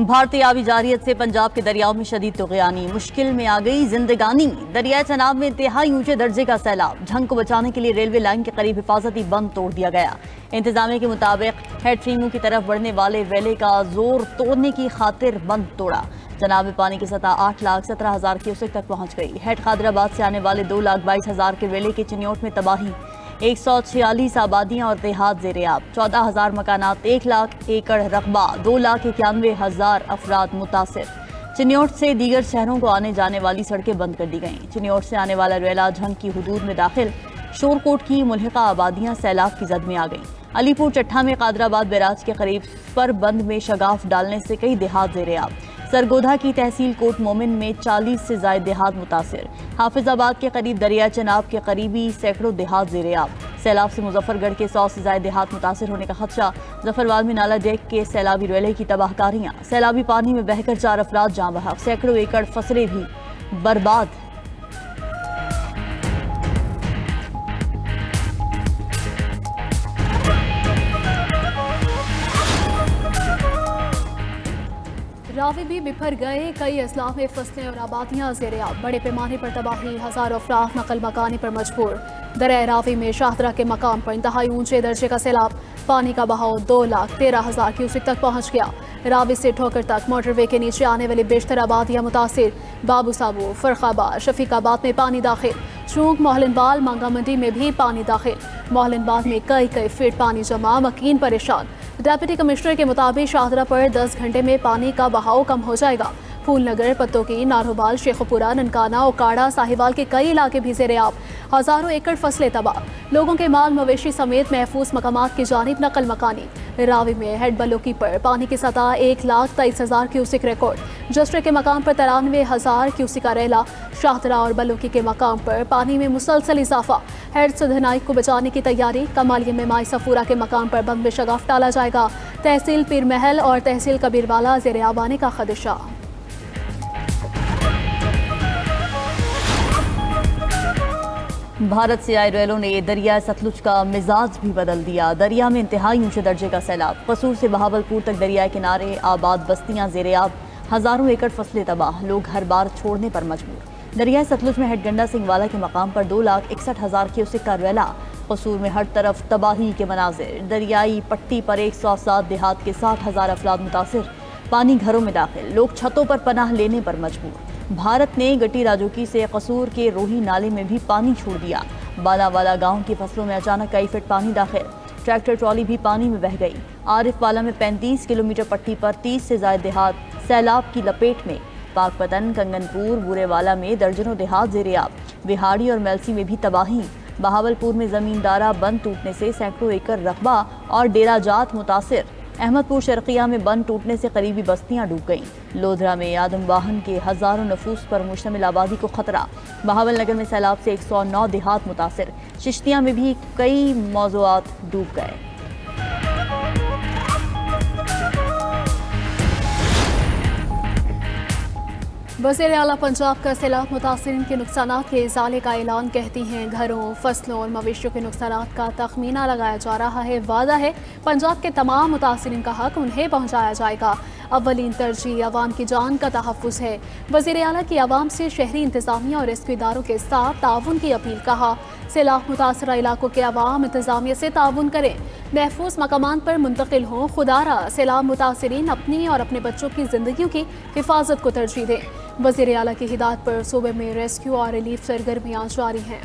بھارتی آبی جارحیت سے پنجاب کے دریاؤں میں شدید طغیانی، مشکل میں آ گئی زندگانی۔ دریائے چناب میں انتہائی اونچے درجے کا سیلاب، جھنگ کو بچانے کے لیے ریلوے لائن کے قریب حفاظتی بند توڑ دیا گیا۔ انتظامیہ کے مطابق ہیڈ فریمو کی طرف بڑھنے والے ریلے کا زور توڑنے کی خاطر بند توڑا۔ چناب میں پانی کی سطح 8,17,000 کیوسک تک پہنچ گئی۔ ہیڈ خیدرآباد سے آنے والے 2,22,000 کے ریلے کے چنیوٹ میں تباہی، 146 آبادیاں اور دیہات زیر آب، 14,000 مکانات، 1,00,000 ایکڑ رقبہ، 2,91,000 افراد متاثر۔ چنیوٹ سے دیگر شہروں کو آنے جانے والی سڑکیں بند کر دی گئیں۔ چنیوٹ سے آنے والا ریلا جھنگ کی حدود میں داخل، شورکوٹ کی ملحقہ آبادیاں سیلاب کی زد میں آ گئیں۔ علی پور چٹھا میں قادرآباد بیراج کے قریب پر بند میں شگاف ڈالنے سے کئی دیہات زیر آب۔ سرگودھا کی تحصیل کوٹ مومن میں 40 سے زائد دیہات متاثر۔ حافظ آباد کے قریب دریائے چناب کے قریبی سینکڑوں دیہات زیر آب۔ سیلاب سے مظفر گڑھ کے 100 سے زائد دیہات متاثر ہونے کا خدشہ۔ ظفرآباد میں نالا ڈیک کے سیلابی ریلے کی تباہ کاریاں، سیلابی پانی میں بہہ کر 4 افراد جاں بحق، سینکڑوں ایکڑ فصلیں بھی برباد۔ راوی بھی بکھر گئے، کئی اضلاع میں فصلیں اور آبادیاں زیر آب، بڑے پیمانے پر تباہی، ہزاروں افراد نقل مکانی پر مجبور۔ دریائے راوی میں شاہدرہ کے مقام پر انتہائی اونچے درجے کا سیلاب، پانی کا بہاؤ 2,13,000 کیوسک تک پہنچ گیا۔ راوی سے ٹھوکر تک موٹر وے کے نیچے آنے والی بیشتر آبادیاں متاثر۔ بابو سابو، فرخ آباد، شفیق آباد میں پانی داخل، چونک موہلن بال، مانگا منڈی میں بھی پانی داخل۔ موہلن بال میں کئی فٹ پانی جمع، مکین پریشان۔ ڈپٹی کمشنر کے مطابق شاہدرہ پر 10 گھنٹے میں پانی کا بہاؤ کم ہو جائے گا۔ پھول نگر، پتوکی، ناروبال، شیخ پورہ، ننکانہ، اوکاڑا، ساہیوال کے کئی علاقے بھی زیر آب، ہزاروں ایکڑ فصلیں تباہ، لوگوں کے مال مویشی سمیت محفوظ مقامات کی جانب نقل مکانی۔ راوی میں ہیڈ بلوکی پر پانی کی سطح 1,23,000 کیوسک ریکارڈ، جسٹر کے مقام پر 93,000 کیوسک کا ریلا۔ شاہدرہ اور بلوکی کے مقام پر پانی میں مسلسل اضافہ، ہیڈ سدھنائی کو بچانے کی تیاری۔ کمالیہ میں مائی صفورہ کے مقام پر بند میں شگاف ڈالا جائے گا۔ تحصیل پیر محل اور تحصیل کبیروالا زیر آب آنے کا خدشہ۔ بھارت سے آئے ریلوں نے دریائے ستلج کا مزاج بھی بدل دیا۔ دریا میں انتہائی اونچے درجے کا سیلاب، قصور سے بہاولپور تک دریائے کنارے آباد بستیاں زیر آب، ہزاروں ایکڑ فصلیں تباہ، لوگ ہر بار چھوڑنے پر مجبور۔ دریائے ستلج میں ہیڈ گنڈا سنگھ والا کے مقام پر 2,61,000 کیوسک کا ریلا، قصور میں ہر طرف تباہی کے مناظر۔ دریائی پٹی پر 107 دیہات کے 60,000 افراد متاثر، پانی گھروں میں داخل، لوگ چھتوں پر پناہ لینے پر مجبور۔ بھارت نے گٹی راجوکی سے قصور کے روہی نالے میں بھی پانی چھوڑ دیا۔ بالا والا گاؤں کی فصلوں میں اچانک کئی فٹ پانی داخل، ٹریکٹر ٹرالی بھی پانی میں بہہ گئی۔ عارف والا میں 35 کلومیٹر پٹی پر 30 سے زائد دیہات سیلاب کی لپیٹ میں۔ پاک پتن، کنگن پور، بورے والا میں درجنوں دیہات زیر آب، بہاڑی اور میلسی میں بھی تباہی۔ بہاولپور میں زمیندارہ بند ٹوٹنے سے سینکڑوں ایکڑ رقبہ اور ڈیرہ جات متاثر۔ احمد پور شرقیہ میں بند ٹوٹنے سے قریبی بستیاں ڈوب گئیں۔ لودھرا میں آدم واہن کے ہزاروں نفوس پر مشتمل آبادی کو خطرہ۔ بہاول نگر میں سیلاب سے 109 دیہات متاثر، چشتیاں میں بھی کئی موضوعات ڈوب گئے۔ وزیر اعلیٰ پنجاب کا سیلاب متاثرین کے نقصانات کے ازالے کا اعلان، کہتی ہیں گھروں، فصلوں اور مویشیوں کے نقصانات کا تخمینہ لگایا جا رہا ہے۔ وعدہ ہے پنجاب کے تمام متاثرین کا حق انہیں پہنچایا جائے گا۔ اولین ترجیح عوام کی جان کا تحفظ ہے۔ وزیر اعلیٰ کی عوام سے شہری انتظامیہ اور ریسکیو اداروں کے ساتھ تعاون کی اپیل، کہا سیلاب متاثرہ علاقوں کے عوام انتظامیہ سے تعاون کریں، محفوظ مقامات پر منتقل ہوں۔ خدارہ سیلاب متاثرین اپنی اور اپنے بچوں کی زندگیوں کی حفاظت کو ترجیح دیں۔ وزیر اعلیٰ کی ہدایت پر صوبے میں ریسکیو اور ریلیف سرگرمیاں جاری ہیں۔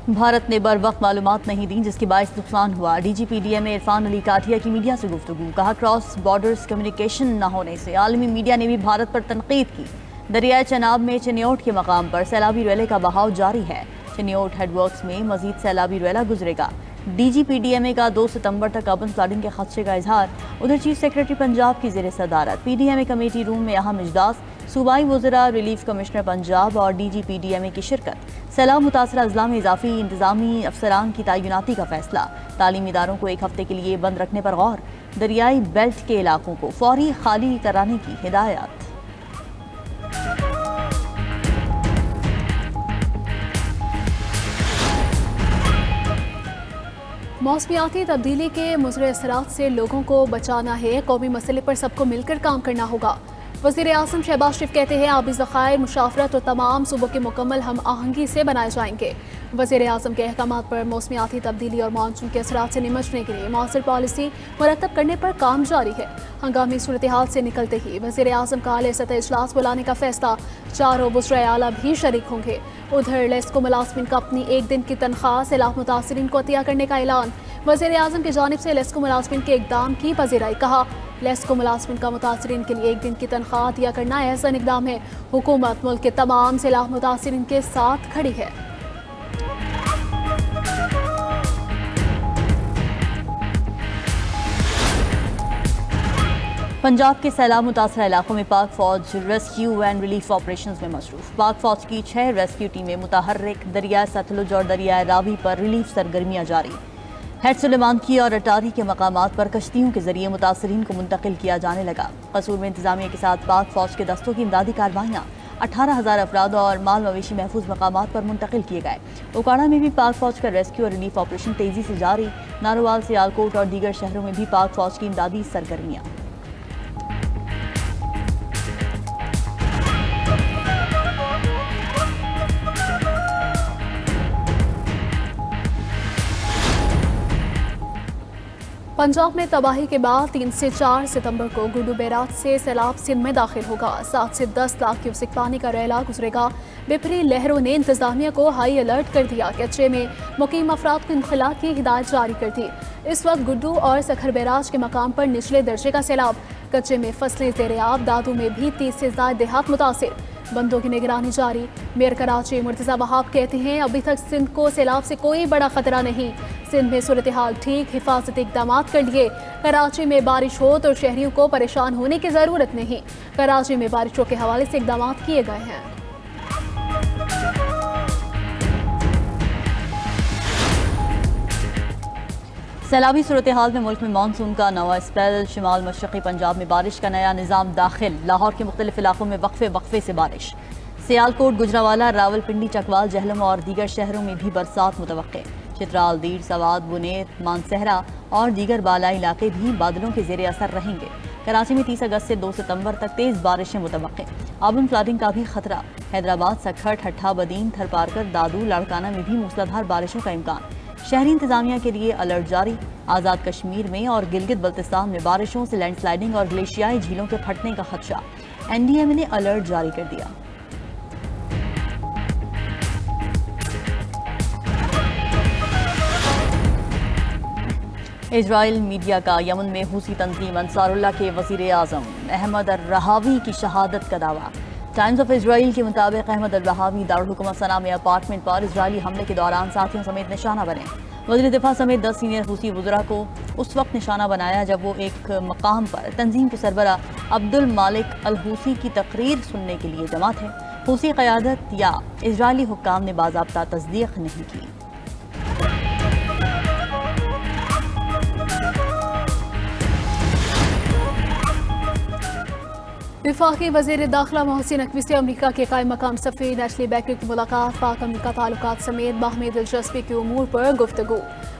بھارت نے بر وقت معلومات نہیں دیں، جس کے باعث نقصان ہوا۔ D G P D M A Irfan Ali Kathia کی میڈیا سے گفتگو، کہا کراس بارڈرز کمیونیکیشن نہ ہونے سے عالمی میڈیا نے بھی بھارت پر تنقید کی۔ دریائے چناب میں چنیوٹ کے مقام پر سیلابی ریلے کا بہاؤ جاری ہے۔ چنیوٹ ہیڈ ورکس میں مزید سیلابی ریلا گزرے گا۔ D G P D M A کا 2 ستمبر تک اربن فلڈنگ کے خدشے کا اظہار۔ ادھر چیف سیکرٹری پنجاب کی زیر صدارت P D M A committee room میں اہم اجلاس، صوبائی وزراء، ریلیف کمشنر پنجاب اور D G P D M A کی شرکت۔ سیلاب متاثرہ اضلاع میں اضافی انتظامی افسران کی تعیناتی کا فیصلہ۔ تعلیمی اداروں کو 1 ہفتے کے لیے بند رکھنے پر غور۔ دریائی بیلٹ کے علاقوں کو فوری خالی کرانے کی ہدایات۔ मौसमियाती तब्दीली के मुज़र असरात से लोगों को बचाना है, कौमी मसले पर सबको मिलकर काम करना होगा। वज़ीर आज़म शहबाज शरीफ कहते हैं आबी ज़खायर मुशावरत और तमाम सूबों के मुकम्मल हम आहंगी से बनाए जाएंगे। वज़ीर आज़म के अहकामात पर मौसमियाती तब्दीली और मानसून के असरात से निमटने के लिए मौसर पॉलिसी मुरतब करने पर काम जारी है। हंगामी सूरत हाल से निकलते ही वज़ीर आज़म का आला सतह इजलास बुलाने का फैसला, चारों वज़राए आला भी शरीक होंगे। उधर लेस्को मुलाज़मिन का अपनी एक दिन की तनख्वाह सैलाब मुतासरीन को अतिया करने का ऐलान। वज़ीर आज़म की जानिब से लेस्को मुलाज़मिन के इक़दाम की पज़ीराई। कहा लेस्को मुलाज़मिन का मुतासरीन के लिए एक दिन की तनख्वाह अतिया करना ऐसा इक़दाम है, हुकूमत मुल्क के तमाम सैलाब मुतासरीन के साथ खड़ी है। पंजाब के सैलाब मुतासर इलाकों में पाक फौज रेस्क्यू एंड रिलीफ ऑपरेशंस में मसरूफ। पाक फौज की 6 रेस्क्यू टीमें मुतहर्रिक, दरियाए सतलुज और दरियाए रावी पर रिलीफ सरगर्मियाँ जारी। हेड सुलेमान की और अटारी के मकामात पर कश्तियों के जरिए मुतासरीन को मुंतकिल किया जाने लगा। कसूर में इंतजामिया के साथ पाक फौज के दस्तों की इमदादी कार्रवाइयाँ 18,000 अफराद और माल मवेशी महफूज मकामात पर मुंतकिल किए गए। उकाड़ा में भी पाक फौज का रेस्क्यू और रिलीफ ऑपरेशन तेजी से जारी। नारोवाल, सियालकोट और दीगर शहरों में भी पाक फौज की इमदादी सरगर्मियाँ। पंजाब में तबाही के बाद 3 से 4 सितंबर को गुड्डू बैराज से सैलाब सिंध में दाखिल होगा। 7 से 10 लाख क्यूसेक पानी का रैला गुजरेगा। बिफरी लहरों ने इंतजामिया को हाई अलर्ट कर दिया। कच्चे में मुकीम अफराद को इनखला की हिदायत जारी कर दी। इस वक्त गुड्डू और सखर बैराज के मकाम पर निचले दर्जे का सैलाब। कच्चे में फसलें ज़ेर-ए-आब। दादू में भी 30 से ज़ायद देहात मुतासिर। बंदों की निगरानी जारी। मेयर कराची मुर्तज़ा वहाब कहते हैं अभी तक सिंध को सैलाब से कोई बड़ा खतरा नहीं। सिंध में सूरत हाल ठीक, हिफाजती इक़दाम कर लिए। कराची में बारिश हो तो शहरियों को परेशान होने की ज़रूरत नहीं। कराची में बारिशों के हवाले से इक़दाम किए गए हैं। सैलाबी सूरत हाल में मुल्क में मानसून का नवा स्पेल। शिमाल मशरक़ी पंजाब में बारिश का नया निज़ाम दाखिल। लाहौर के मुख्तलिफ इलाकों में वक्फे से बारिश। सियालकोट, गुजरावाला, रावलपिंडी, चकवाल, जहलम और दीगर शहरों में भी बरसात मुतवक्के। चित्राल, दीर, सवाद, बुनेर, मानसहरा और दीगर बालाई इलाके भी बादलों के ज़ेर असर रहेंगे। कराची में 30 अगस्त से 2 सितंबर तक तेज़ बारिशें मुतवक्के। आबन फ्लडिंग का भी खतरा। हैदराबाद, सखर, ठट्ठा, बदीन, थरपारकर, दादू, लाड़काना में भी मूसलाधार बारिशों का इम्कान। शहरी इंतजामिया के लिए अलर्ट जारी। आज़ाद कश्मीर में और गिलगित बल्तिस्तान में बारिशों से लैंडस्लाइडिंग और ग्लेशियाई झीलों के फटने का खदशा। NDMA ने अलर्ट जारी कर दिया। इजराइल मीडिया का यमन में हूसी तंजीम अंसारुल्लाह के वज़ीर आज़म अहमद अल-रहावी की शहादत का दावा। टाइम्स ऑफ इजराइल के मुताबिक अहमद अल-रहावी दारुल हुकूमत सना में अपार्टमेंट पर इजरायली हमले के दौरान साथियों समेत निशाना बने। वज़ीर दिफा समेत 10 सीनियर हूसी वज़रा को उस वक्त निशाना बनाया जब वो एक मकाम पर तंजीम के सरबरा अब्दुल मालिक अल हूसी की तकरीर सुनने के लिए जमा थे। हूसी क़यादत या इजरायली हुक्काम ने बाज़ाब्ता तस्दीक नहीं की। वफाकी वज़ीर दाखिला मोहसिन नकवी से अमरीका के कायम मकाम सफ़ीर एशली बैकर की मुलाकात। पाक अमरीका ताल्लुकात समेत बाहमी दिलचस्पी के उमूर पर गुफ्तगू।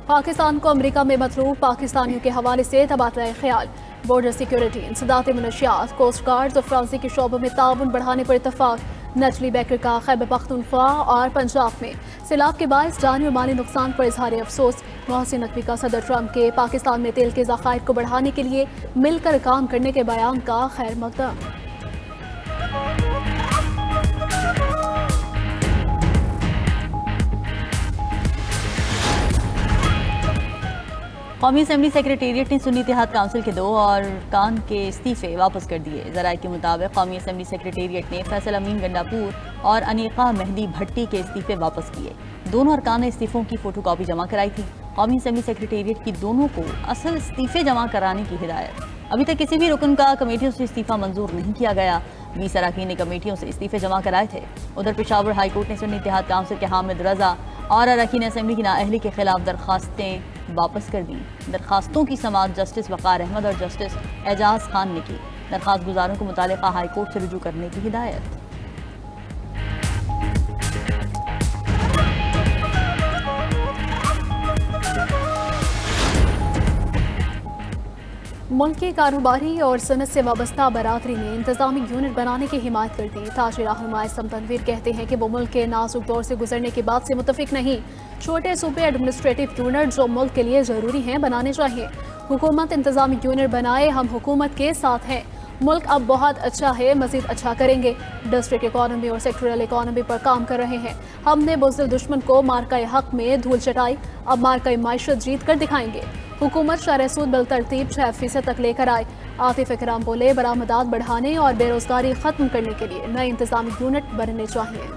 पाकिस्तान को अमरीका में मतलूब पाकिस्तानियों के हवाले से तबादला ख्याल। बॉर्डर सिक्योरिटी, इंसदात मनशियात, कोस्ट गार्ड और फ्रांसी के शोबों में ताउन बढ़ाने पर इतफाक। नजली बैकर का खैबर पख्तूनख्वा और पंजाब में सैलाब के बायस जानी और माली नुकसान पर इजहार अफसोस। मोहसिन नकवी का सदर ट्रंप के पाकिस्तान में तेल के ज़खायर को बढ़ाने के लिए मिलकर काम करने के बयान का खैर मकदम। कौमी असम्बली सेक्रेटेरिएट ने सुन्नी इत्तेहाद काउंसिल के 2 अरकान के इस्तीफे वापस कर दिए। ज़राए के मुताबिक कौमी असम्बली सेक्रेटेरिएट ने फैसल अमीन गंडापुर और अनीका मेहदी भट्टी के इस्तीफे वापस किए। दोनों अरकान ने इस्तीफों की फोटोकॉपी जमा कराई थी। कौमी असम्बली सेक्रेटेरिएट की दोनों को असल इस्तीफे जमा कराने की हिदायत। अभी तक किसी भी रुकन का कमेटियों से इस्तीफा मंजूर नहीं किया गया। 20 अरकान ने कमेटियों से इस्तीफे जमा कराए थे। उधर पेशावर हाई कोर्ट ने सुन्नी इत्तेहाद काउंसिल के हामिद रजा और अरकान असम्बली की नाअहली के खिलाफ दरखास्तें वापस कर दी। दरखास्तों की समाअत जस्टिस वक़ार अहमद और जस्टिस एजाज खान ने की। दरखास्त गुजारों को मुतालिका हाई कोर्ट से रुजू करने की हिदायत। मुल्क के कारोबारी और सनत से वाबस्ता बरादरी ने इंतजामी यूनिट बनाने की हिमायत कर दी। ताज रहनुमा इस्लाम तनवीर कहते हैं कि वो मुल्क के नाजुक दौर से गुजरने की बात से मुतफिक नहीं। छोटे सूबे एडमिनिस्ट्रेटिव यूनिट जो मुल्क के लिए ज़रूरी हैं बनाने चाहिए। हुकूमत इंतजामी यूनिट बनाए, हम हुकूमत के साथ हैं। मुल्क अब बहुत अच्छा है, मजीद अच्छा करेंगे। डिस्ट्रिक्ट इकॉनमी और सेक्टरल इकॉनमी पर काम कर रहे हैं। हमने बुज़दिल दुश्मन को मार्का हक में धूल चटाई, अब मार्का माइशत जीत कर दिखाएंगे। हुकूमत शरह सूद बिलतरतीब 6% तक लेकर आए। आतिफ इकराम बोले, बरामदात बढ़ाने और बेरोजगारी खत्म करने के लिए नए इंतजामी यूनिट बनने चाहिए।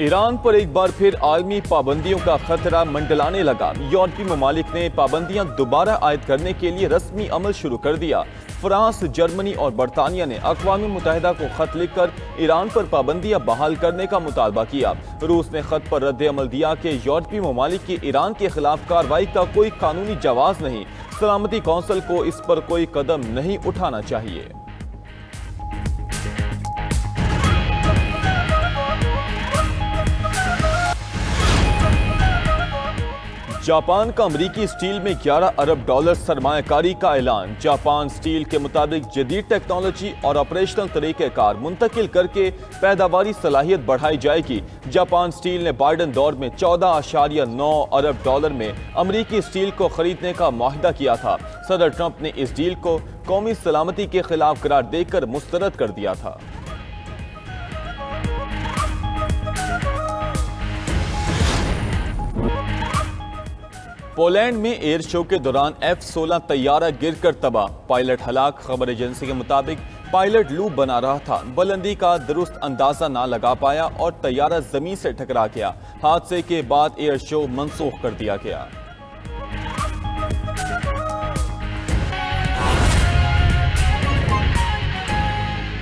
ईरान पर एक बार फिर आलमी पाबंदियों का खतरा मंडलाने लगा। यूरोपीय ममालिक ने पाबंदियां दोबारा आयद करने के लिए रस्मी अमल शुरू कर दिया। फ्रांस, जर्मनी और बरतानिया ने अक़वाम मुत्तहिदा को खत लिखकर ईरान पर पाबंदियां बहाल करने का मुतालबा किया। रूस ने खत पर रद्द अमल दिया कि यूरोपीय ममालिक की ईरान के खिलाफ कार्रवाई का कोई कानूनी जवाज नहीं, सलामती कौंसिल को इस पर कोई कदम नहीं उठाना चाहिए। जापान का अमरीकी स्टील में 11 अरब डॉलर सरमायाकारी का ऐलान। जापान स्टील के मुताबिक जदीद टेक्नोलॉजी और ऑपरेशनल तरीक़ेकार मुंतकिल करके पैदावारी सलाहियत बढ़ाई जाएगी। जापान स्टील ने बाइडन दौर में 14.9 अरब डॉलर में अमरीकी स्टील को खरीदने का मुआहदा किया था। सदर ट्रंप ने इस डील को कौमी सलामती के खिलाफ करार देकर मुस्तरद कर दिया था। पोलैंड में एयर शो के दौरान F-16 तैयारा गिरकर तबाह, पायलट हलाक। खबर एजेंसी के मुताबिक पायलट लूप बना रहा था, बुलंदी का दुरुस्त अंदाजा ना लगा पाया और तैयारा जमीन से टकरा गया। हादसे के बाद एयर शो मनसूख कर दिया गया।